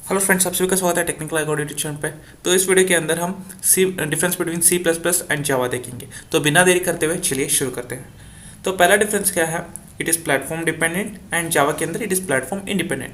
Hello friends, आप सभी का स्वागत है टेक्निकल आइकॉन यूट्यूब चैनल पे। तो इस वीडियो के अंदर हम C difference between C plus plus and Java देखेंगे। तो बिना देरी करते हुए चलिए शुरू करते हैं। तो पहला डिफरेंस क्या है, it is platform dependent and Java के अंदर it is platform independent.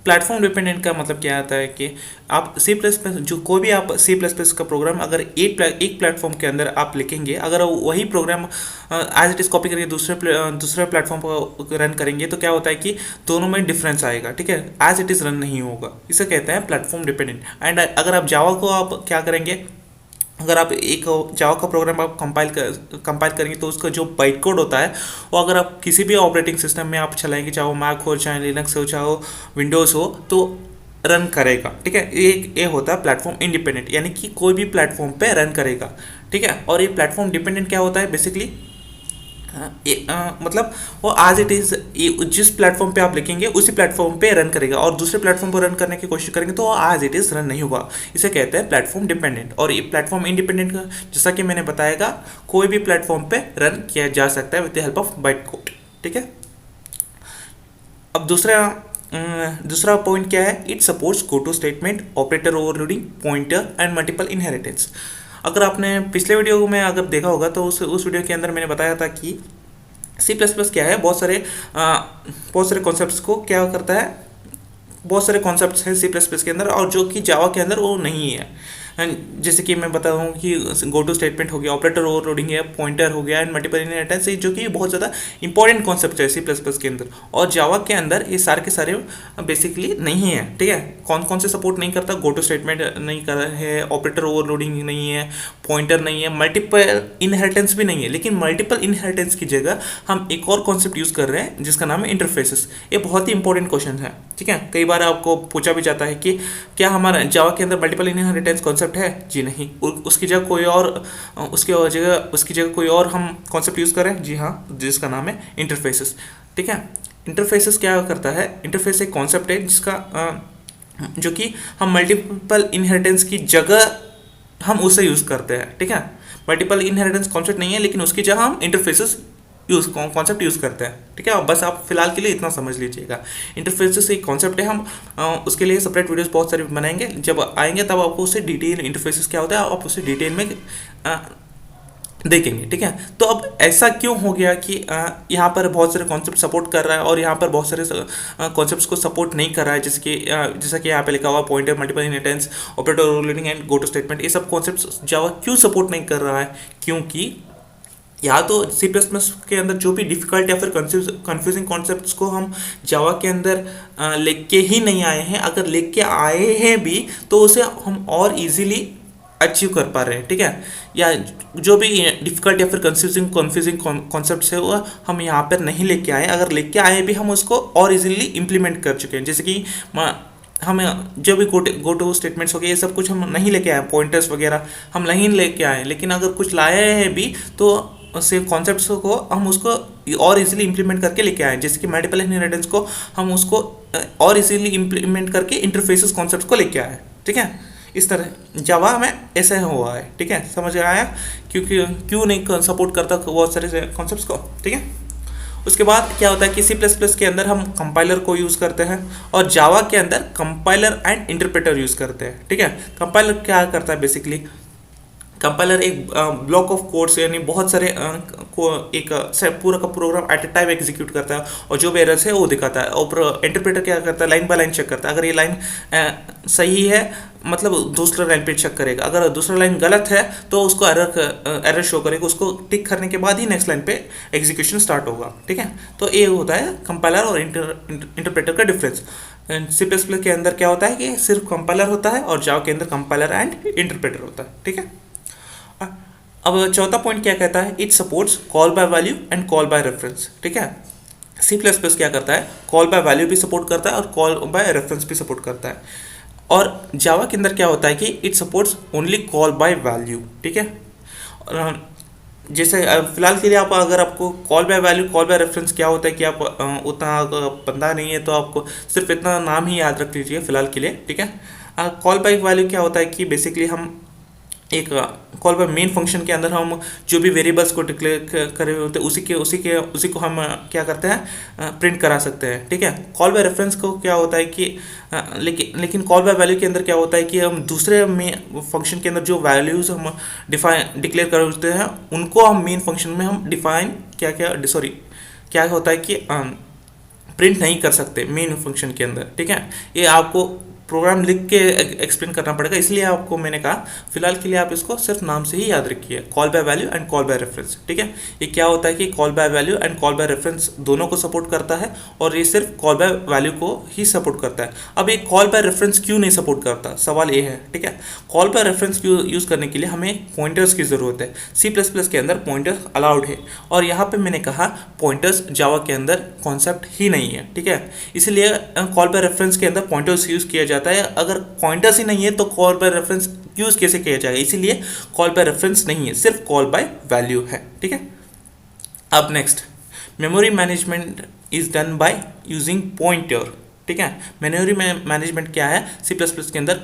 Platform dependent का मतलब क्या आता है कि आप सी प्लस प्लस जो कोई भी आप सी प्लस प्लस का प्रोग्राम अगर एक प्लेटफॉर्म के अंदर आप लिखेंगे, अगर वही program as it is copy करके दूसरे प्लेटफॉर्म पर रन करेंगे तो क्या होता है कि दोनों में डिफरेंस आएगा। ठीक है, एज इट इज़ रन नहीं होगा। इसे कहते हैं प्लेटफॉर्म डिपेंडेंट। एंड अगर आप जावा को आप क्या करेंगे, अगर आप एक जावा का प्रोग्राम आप कंपाइल करेंगे तो उसका जो बाइट कोड होता है वो अगर आप किसी भी ऑपरेटिंग सिस्टम में आप चलाएंगे, चाहे वो मैक हो, चाहे लिनक्स हो, चाहे वो विंडोज़ हो, तो रन करेगा। ठीक है, ये होता है प्लेटफॉर्म इंडिपेंडेंट, यानी कि कोई भी प्लेटफॉर्म पे रन करेगा। ठीक है, और ये प्लेटफॉर्म डिपेंडेंट क्या होता है बेसिकली, मतलब वो आज इट इज़ जिस प्लेटफॉर्म पे आप लिखेंगे उसी प्लेटफॉर्म पे रन करेगा, और दूसरे प्लेटफॉर्म पर रन करने की कोशिश करेंगे तो वो आज इट इज़ रन नहीं होगा। इसे कहते हैं प्लेटफॉर्म डिपेंडेंट। और ये प्लेटफॉर्म इंडिपेंडेंट का जैसा कि मैंने बताएगा, कोई भी प्लेटफॉर्म पे रन किया जा सकता है with the help of byte code. ठीक है, अब दूसरा पॉइंट क्या है, it supports go to statement, operator overloading, pointer and multiple inheritance. अगर आपने पिछले वीडियो में अगर देखा होगा तो उस वीडियो के अंदर मैंने बताया था कि सी प्लस प्लस क्या है, बहुत सारे कॉन्सेप्ट्स को क्या करता है, बहुत सारे कॉन्सेप्ट्स हैं सी प्लस प्लस के अंदर और जो कि जावा के अंदर वो नहीं है। जैसे कि मैं बता हूँ कि गो टू स्टेटमेंट हो गया, ऑपरेटर ओवरलोडिंग है, पॉइंटर हो गया, एंड मल्टीपल इनहेरिटेंस, जो कि बहुत ज़्यादा इंपॉर्टेंट कॉन्सेप्ट है सी प्लस प्लस के अंदर। और जावा के अंदर ये सारे के सारे बेसिकली नहीं है। ठीक है, कौन कौन से सपोर्ट नहीं करता, गो टू स्टेटमेंट नहीं कर है, ऑपरेटर ओवरलोडिंग नहीं है, पॉइंटर नहीं है, मल्टीपल इनहेरिटेंस भी नहीं है। लेकिन मल्टीपल इनहेरिटेंस की जगह हम एक और कॉन्सेप्ट यूज़ कर रहे हैं जिसका नाम है इंटरफेसेस। ये बहुत ही इंपॉर्टेंट क्वेश्चन है। ठीक है, कई बार आपको पूछा भी जाता है कि क्या हमारा जावा के अंदर मल्टीपल इनहेरिटेंस कॉन्सेप्ट है। जी नहीं, उसकी जगह कोई और उसकी जगह कोई और हम कॉन्सेप्ट यूज़ करें। जी हाँ, जिसका नाम है इंटरफेसेस। ठीक है, इंटरफेसेस क्या करता है, इंटरफेस एक कॉन्सेप्ट है जो कि हम मल्टीपल इनहेरिटेंस की जगह हम उसे यूज़ करते हैं। ठीक है, मल्टीपल इनहेरिटेंस कॉन्सेप्ट नहीं है, लेकिन उसकी जगह हम इंटरफेसेस कॉन्सेप्ट यूज़ करते हैं। ठीक है, बस आप फिलहाल के लिए इतना समझ लीजिएगा। इंटरफेसेस एक कॉन्सेप्ट है, हम उसके लिए सेपरेट वीडियोस बहुत सारे बनाएंगे। जब आएंगे तब आपको उसे डिटेल, इंटरफेसेस क्या होता है आप उसे डिटेल में देखेंगे। ठीक है, तो अब ऐसा क्यों हो गया कि यहाँ पर बहुत सारे कॉन्सेप्ट सपोर्ट कर रहा है और यहाँ पर बहुत सारे कॉन्सेप्ट्स को सपोर्ट नहीं कर रहा है, जैसा कि यहाँ पे लिखा हुआ pointer, multiple inheritance, operator overloading and go to statement. ये सब कॉन्सेप्ट्स जावा क्यों सपोर्ट नहीं कर रहा है, क्योंकि या तो सी प्लस प्लस के अंदर जो भी डिफ़िकल्ट या फिर कंफ्यूजिंग कॉन्सेप्ट्स को हम जावा के अंदर लेके ही नहीं आए हैं। अगर लेके आए हैं भी तो उसे हम और इजीली अचीव कर पा रहे हैं। ठीक है, या जो भी डिफ़िकल्ट या फिर कन्फ्यूजिंग कॉन्सेप्ट्स है वो हम यहाँ पर नहीं लेके आए। अगर लेके आए भी हम उसको और इजीली इम्प्लीमेंट कर चुके हैं। जैसे कि हम जो भी गो टू स्टेटमेंट्स हो गए, ये सब कुछ हम नहीं लेके आए, पॉइंटर्स वगैरह हम नहीं लेके आए। लेकिन अगर कुछ लाए हैं भी तो से कॉन्सेप्ट्स को हम उसको और इजीली इंप्लीमेंट करके लेके आए। जैसे कि मल्टीपल इनहेरिटेंस को हम उसको और इजीली इंप्लीमेंट करके इंटरफेसेस कॉन्सेप्ट्स को लेके आए। ठीक है, इस तरह जावा में ऐसा हुआ है। ठीक है, समझ आया क्योंकि क्यों नहीं सपोर्ट करता बहुत सारे कॉन्सेप्ट्स को। ठीक है, उसके बाद क्या होता है कि सी प्लस प्लस के अंदर हम कंपाइलर को यूज़ करते हैं और जावा के अंदर कंपाइलर एंड इंटरप्रेटर यूज़ करते हैं। ठीक है, कंपाइलर क्या करता है बेसिकली, कंपाइलर एक ब्लॉक ऑफ कोड्स यानी बहुत सारे पूरा का program at a time execute करता है और जो भी एरर्स है वो दिखाता है। और इंटरप्रेटर क्या करता है, लाइन बाय लाइन चेक करता है। अगर ये लाइन सही है मतलब दूसरा लाइन पे चेक करेगा, अगर दूसरा लाइन गलत है तो उसको एरर शो करेगा, उसको टिक करने के बाद ही नेक्स्ट लाइन पे एग्जीक्यूशन स्टार्ट होगा। ठीक है, तो ये होता है कंपाइलर और इंटरप्रेटर का डिफरेंस। सी प्लस प्लस के अंदर क्या होता है कि सिर्फ कंपाइलर होता है और जावा के अंदर कंपाइलर एंड इंटरप्रेटर होता है। ठीक है, अब चौथा पॉइंट क्या कहता है, it supports call by value and call by reference. ठीक है, सी प्लस प्लस क्या करता है, कॉल बाय वैल्यू भी सपोर्ट करता है और कॉल बाय रेफरेंस भी सपोर्ट करता है। और जावा के अंदर क्या होता है कि it supports only call by value. ठीक है, जैसे फिलहाल के लिए अगर आपको call by value, call by reference क्या होता है कि आप उतना पता नहीं है तो आपको सिर्फ इतना नाम ही याद रख लीजिए फिलहाल के लिए। ठीक है, कॉल बाय वैल्यू क्या होता है कि बेसिकली हम एक कॉल बाय मेन फंक्शन के अंदर हम जो भी वेरिएबल्स को डिक्लेयर करे हुए होते हैं उसी को हम क्या करते हैं, प्रिंट करा सकते हैं। ठीक है, कॉल बाय रेफरेंस को क्या होता है कि लेकिन कॉल बाय वैल्यू के अंदर क्या होता है कि हम दूसरे में फंक्शन के अंदर जो वैल्यूज हम डिक्लेयर कर होते हैं उनको हम मेन फंक्शन में हम डिफाइन क्या होता है कि प्रिंट नहीं कर सकते मेन फंक्शन के अंदर। ठीक है, ये आपको प्रोग्राम लिख के एक्सप्लेन करना पड़ेगा, इसलिए आपको मैंने कहा फिलहाल के लिए आप इसको सिर्फ नाम से ही याद रखिए, call by value and call by reference. ठीक है, ये क्या होता है कि call by value and call by reference दोनों को सपोर्ट करता है और ये सिर्फ कॉल बाय वैल्यू को ही सपोर्ट करता है। अब ये कॉल बाय रेफरेंस क्यों नहीं सपोर्ट करता, सवाल ये है। ठीक है, कॉल बाय रेफरेंस यूज़ करने के लिए हमें पॉइंटर्स की ज़रूरत है। C++ के अंदर पॉइंटर्स अलाउड है और यहाँ पे मैंने कहा पॉइंटर्स जावा के अंदर कॉन्सेप्ट ही नहीं है। ठीक है, इसलिए कॉल बाय रेफरेंस के अंदर पॉइंटर्स यूज़ किया जाता है। अगर पॉइंटर्स ही नहीं है तो कॉल बाय रेफरेंस यूज़ कैसे किया जाएगा, इसीलिए कॉल बाय रेफरेंस नहीं है, सिर्फ कॉल बाय वैल्यू है। ठीक है, अब next, memory management is done by using pointer. ठीक है, मेमोरी मैनेजमेंट क्या है, C++ के अंदर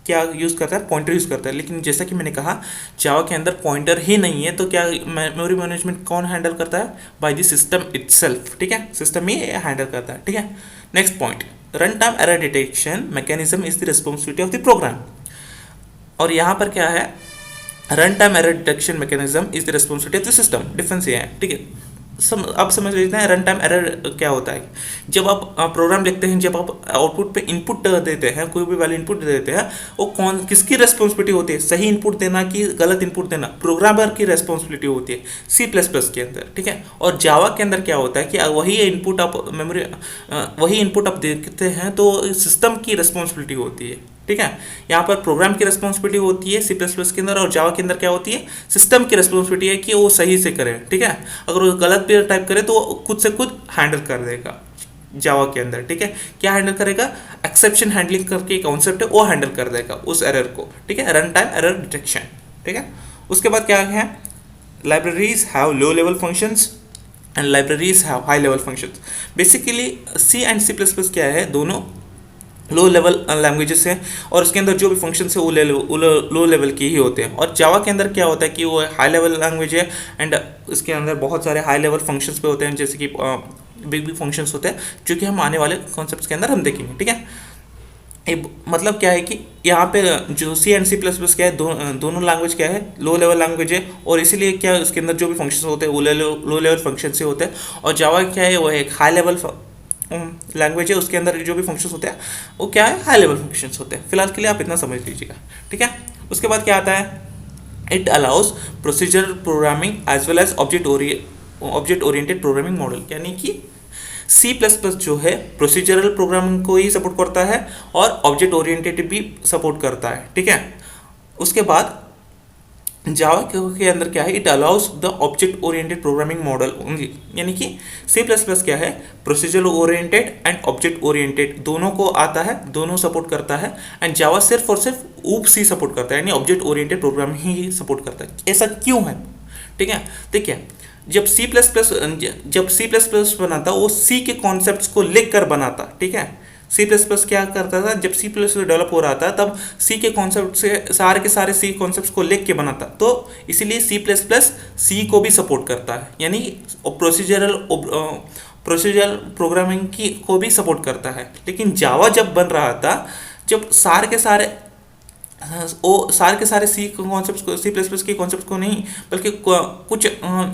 क्या यूज़ करता है, पॉइंटर यूज़ करता है। लेकिन जैसा कि मैंने कहा जावा के अंदर पॉइंटर ही नहीं है, तो क्या मेमोरी मैनेजमेंट कौन हैंडल करता है, बाय द सिस्टम इटसेल्फ। ठीक है, सिस्टम ही हैंडल करता है। ठीक है, next point, run time error detection mechanism is the responsibility of the program. और यहाँ पर क्या है, run time error detection mechanism is the responsibility of the system, difference ये है। ठीक है, अब समझ लेते हैं रन टाइम एरर क्या होता है। जब आप प्रोग्राम लिखते हैं, जब आप आउटपुट पे इनपुट देते हैं, कोई भी वैल्यू इनपुट देते हैं, वो किसकी रेस्पॉन्सिबिलिटी होती है, सही इनपुट देना कि गलत इनपुट देना, प्रोग्रामर की रेस्पॉन्सिबिलिटी होती है C++ के अंदर। ठीक है, और जावा के अंदर क्या होता है कि वही इनपुट आप देखते हैं तो सिस्टम की रेस्पॉन्सिबिलिटी होती है। ठीक है, यहाँ पर प्रोग्राम की रेस्पॉन्सिबिलिटी होती है C++ के अंदर, और जावा के अंदर क्या होती है, सिस्टम की रेस्पॉन्सिबिलिटी है कि वो सही से करे। ठीक है, अगर वो गलत भी टाइप करे तो खुद से खुद हैंडल कर देगा जावा के अंदर। ठीक है, क्या हैंडल करेगा, एक्सेप्शन हैंडलिंग करके कॉन्सेप्ट है, वो हैंडल कर देगा उस एरर को। ठीक है, रन टाइम एरर डिटेक्शन। ठीक है, उसके बाद क्या है, libraries have low level functions and libraries have high level functions. Basically C and C++ क्या है, दोनों लो लेवल लैंग्वेजेस हैं और उसके अंदर जो भी फंक्शंस है वो लो लेवल के ही होते हैं। और जावा के अंदर क्या होता है कि वो हाई लेवल लैंग्वेज है एंड उसके अंदर बहुत सारे हाई लेवल फंक्शंस पे होते हैं, जैसे कि बिग फंक्शंस होते हैं, जो कि हम आने वाले कॉन्सेप्ट्स के अंदर हम देखेंगे। ठीक है, मतलब क्या है कि यहाँ पे जो C एंड C++ क्या है, दोनों लैंग्वेज क्या है, लो लेवल लैंग्वेज है, और इसीलिए क्या उसके अंदर जो भी फंक्शंस होते हैं वो लो लेवल फंक्शन से होते हैं। और जावा क्या है, वो एक हाई लेवल लैंग्वेज है, उसके अंदर जो भी फंक्शंस होते हैं वो क्या है, हाई लेवल फंक्शंस होते हैं। फिलहाल के लिए आप इतना समझ लीजिएगा। ठीक है, उसके बाद क्या आता है, it allows procedural programming as well as object oriented programming model. यानी कि C++ जो है प्रोसीजरल प्रोग्रामिंग को ही सपोर्ट करता है और ऑब्जेक्ट ओरिएंटेड भी सपोर्ट करता है। ठीक है, उसके बाद जावा के अंदर क्या है, it allows the object oriented programming model only. यानी कि C++ क्या है, procedural oriented and object oriented दोनों को आता है, दोनों सपोर्ट करता है। एंड जावा सिर्फ और सिर्फ OOP सपोर्ट करता है, यानी ऑब्जेक्ट ओरिएंटेड प्रोग्रामिंग ही सपोर्ट करता है। ऐसा क्यों है, ठीक है, देखिए जब C++ बनाता वो C के कॉन्सेप्ट्स को लिख कर बनाता। ठीक है, C++ क्या करता था, जब C++ डेवलप हो रहा था तब C के कॉन्सेप्ट से सारे के सारे C कॉन्सेप्ट्स को लिख के बनाता, तो इसीलिए C++ C को भी सपोर्ट करता है, यानी प्रोसीजरल प्रोग्रामिंग की को भी सपोर्ट करता है। लेकिन जावा जब बन रहा था, जब सारे के सारे C कॉन्सेप्ट्स को, C++ के कॉन्सेप्ट्स को नहीं बल्कि कुछ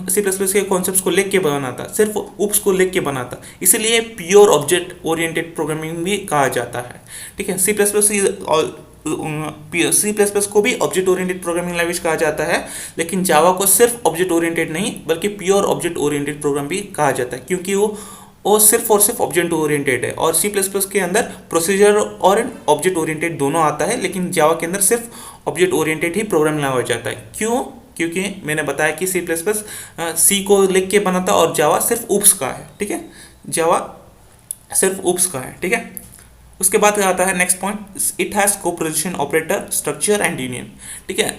C++ के कॉन्सेप्ट्स को लिख के बनाता, सिर्फ UPS को लिख के बनाता, इसलिए प्योर ऑब्जेक्ट ओरिएंटेड प्रोग्रामिंग भी कहा जाता है। ठीक है, C++ को भी ऑब्जेक्ट ओरिएंटेड प्रोग्रामिंग लैंग्वेज कहा जाता है, लेकिन जावा को सिर्फ ऑब्जेक्ट ओरिएंटेड नहीं बल्कि प्योर ऑब्जेक्ट ओरिएंटेड प्रोग्राम भी कहा जाता है, क्योंकि वो सिर्फ और सिर्फ ऑब्जेक्ट ओरिएंटेड है। और C++ के अंदर प्रोसीजर और ऑब्जेक्ट ओरिएंटेड दोनों आता है, लेकिन जावा के अंदर सिर्फ ऑब्जेक्ट ओरिएंटेड ही प्रोग्रामिंग लैंग्वेज आता है। क्यों, क्योंकि मैंने बताया कि C++ C को लिख के बनाता और जावा सिर्फ UPS का है। ठीक है, जावा सिर्फ UPS का है। ठीक है, उसके बाद आता है next point, it has scope projection operator structure and union. ठीक है,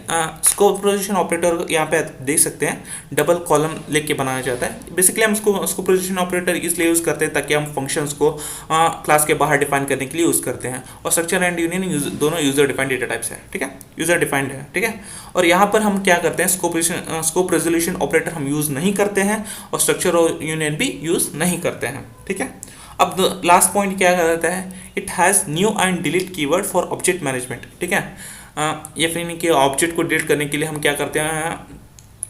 स्कोप प्रोजेक्शन ऑपरेटर यहाँ पे आप देख सकते हैं डबल कॉलम लेके बनाया जाता है। बेसिकली हम इसको स्कोप प्रोजेक्शन ऑपरेटर इसलिए यूज़ करते हैं ताकि हम फंक्शंस को क्लास के बाहर डिफाइन करने के लिए यूज़ करते हैं, और स्ट्रक्चर एंड यूनियन दोनों यूजर डिफाइंड डेटा टाइप्स है। ठीक है, यूजर डिफाइंड है। ठीक है, और यहाँ पर हम क्या करते हैं, स्कोप रेजोल्यूशन ऑपरेटर हम यूज़ नहीं करते हैं और स्ट्रक्चर और यूनियन भी यूज़ नहीं करते हैं। ठीक है, अब लास्ट पॉइंट क्या कहता है, it has new and delete keyword for object management. ठीक है, ये फिर कि ऑब्जेक्ट को डिलीट करने के लिए हम क्या करते हैं,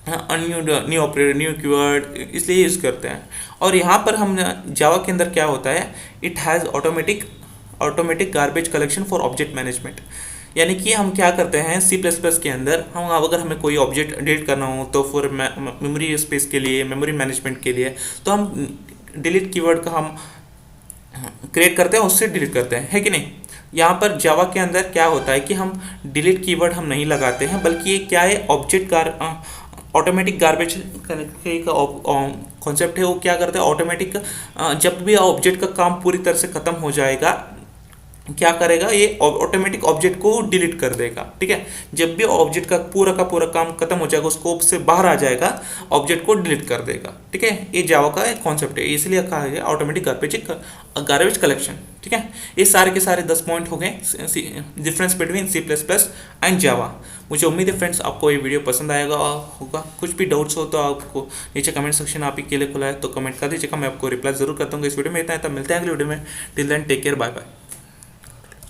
न्यू ऑपरेटर न्यू कीवर्ड इसलिए यूज़ करते हैं। और यहाँ पर हम जावा के अंदर क्या होता है, it has automatic garbage collection for object management. यानी कि हम क्या करते हैं सी प्लस प्लस के अंदर, हम अगर हमें कोई ऑब्जेक्ट डिलीट करना हो तो फिर मेमोरी स्पेस के लिए, मेमोरी मैनेजमेंट के लिए, तो हम डिलीट कीवर्ड का हम क्रिएट करते हैं, उससे डिलीट करते हैं, है कि नहीं। यहाँ पर जावा के अंदर क्या होता है कि हम डिलीट कीवर्ड हम नहीं लगाते हैं, बल्कि ये क्या है, ऑटोमेटिक गार्बेज का कॉन्सेप्ट है। वो क्या करता है, ऑटोमेटिक जब भी ऑब्जेक्ट का काम पूरी तरह से खत्म हो जाएगा, क्या करेगा, ये ऑटोमेटिक ऑब्जेक्ट को डिलीट कर देगा। ठीक है, जब भी ऑब्जेक्ट का पूरा काम खत्म हो जाएगा, स्कोप से बाहर आ जाएगा, ऑब्जेक्ट को डिलीट कर देगा। ठीक है, ये जावा का एक कॉन्सेप्ट है, इसलिए कहा गया ऑटोमेटिक गार्बेज कलेक्शन। ठीक है, ये सारे के सारे 10 पॉइंट हो गए difference between C plus plus and Java. मुझे उम्मीद है फ्रेंड्स आपको ये वीडियो पसंद आएगा होगा। कुछ भी डाउट्स हो तो आपको नीचे कमेंट सेक्शन आप ही के लिए खुला है, तो कमेंट कर दीजिएगा, मैं आपको रिप्लाई जरूर करता हूँ। इस वीडियो में इतना है, तब मिलते हैं अगले वीडियो में। Till then take care, bye bye.